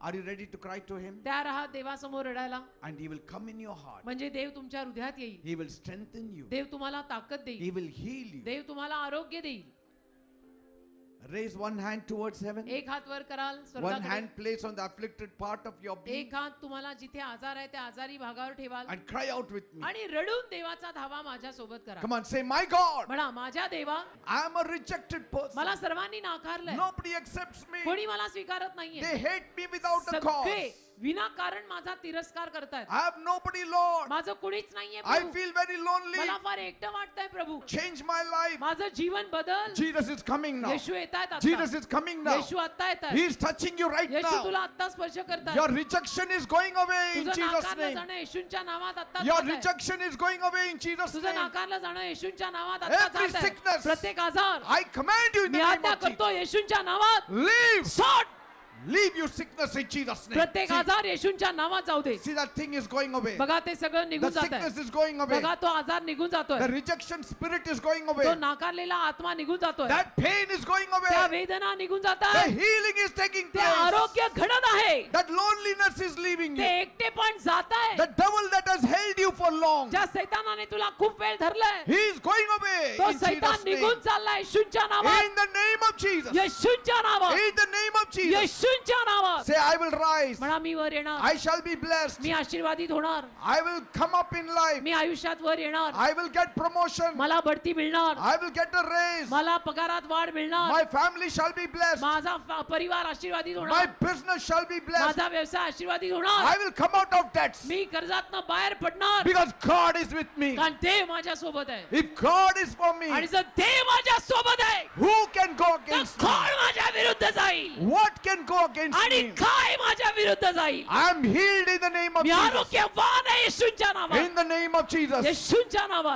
Are you ready to cry to him? त्या राहा देवासमोर रडायला. And he will come in your heart. म्हणजे देव तुमच्या हृदयात येईल. He will strengthen you. देव तुम्हाला ताकद देईल. He will heal you. देव तुम्हाला आरोग्य देईल. Raise one hand towards heaven. एक हात वर कराल One स्वर्गाकडे. hand place on the afflicted part of your being एक हात तुम्हाला जिथे आजार आहे त्या आजारी भागावर ठेवाल and cry out with me. आणि रडून देवाचा धावा माझ्या सोबत करा. Come on, say, my God, म्हणा माझ्या देवा I am a rejected person. मला सर्वांनी नाकारलंय. Nobody accepts me. कोणी मला स्वीकारत नाहीये. They hate me without a सगळे cause. विनाकारण माझा तिरस्कार करतायत. I have nobody, Lord. माझं कुणीच नाहीये I Prabhu. feel very lonely. मला फार एकटं वाटतंय प्रभू. Change my life. माझं जीवन बदल. Jesus is coming now. येशू येतायत आता. Jesus is coming now. येशू आता येतायत. He is touching you right Yeshu now. तुला आता स्पर्श करतायत. Your rejection is going away in तुझं Jesus' नाकारलं name. जाणं येशूंच्या नावात आता Your जात आहे. rejection is going away in Jesus' तुझं name. नाकारलं जाणं येशूंच्या नावात आता Every जात आहे. sickness. प्रत्येक आजार I command you in the me name आज्ञा of Jesus. करतो येशूंच्या नावात Leave. सोड. Leave your sickness in Jesus' name. प्रत्येक आजार येशूंच्या नावात जाऊ दे. See that thing is going away. बघा ते सगळं The निघून जात आहे. sickness is going away. बघा तो आजार निघून जातोय. The rejection spirit is going तो away. नाकारलेला आत्मा निघून जातोय. That pain is going त्या away. वेदना निघून जात The आहे. healing is taking ते place. आरोग्य घडत आहे. That loneliness is leaving ते you. एकटेपण जात आहे. The devil that has held you for long, ज्या सैतानाने तुला खूप वेळ धरलाय he is going away तो in सैतान Jesus' निघून name. चाललाय येशूंच्या नावात. In the name of Jesus. येशूंच्या नावात. In the name of Jesus. येशूंच्या नावात. Say, I will rise. म्हणा मी वर येणार. I shall be blessed. मी आशीर्वादित होणार. I will come up in life. मी आयुष्यात वर येणार. I will get promotion. मला बढती मिळणार. I will get a raise. मला पगारात वाढ मिळणार. My family shall be blessed. माझा परिवार आशीर्वादित My होणार. business shall be blessed. माझा व्यवसाय आशीर्वादित होणार. I will come out of debts मी कर्जातनं बाहेर पडणार. because God is with me. कारण देव माझ्या सोबत आहे. If God is for me, आणि जर देव माझ्या सोबत आहे who can go तर against me? कोण माझ्या विरुद्ध जाईल. What can go against आणि me? काय माझ्या विरुद्ध जाईल. I am healed in the name of me Jesus. आरोग्यवान आहे येशूंच्या नावात. In the name of Jesus. येशूंच्या नावात.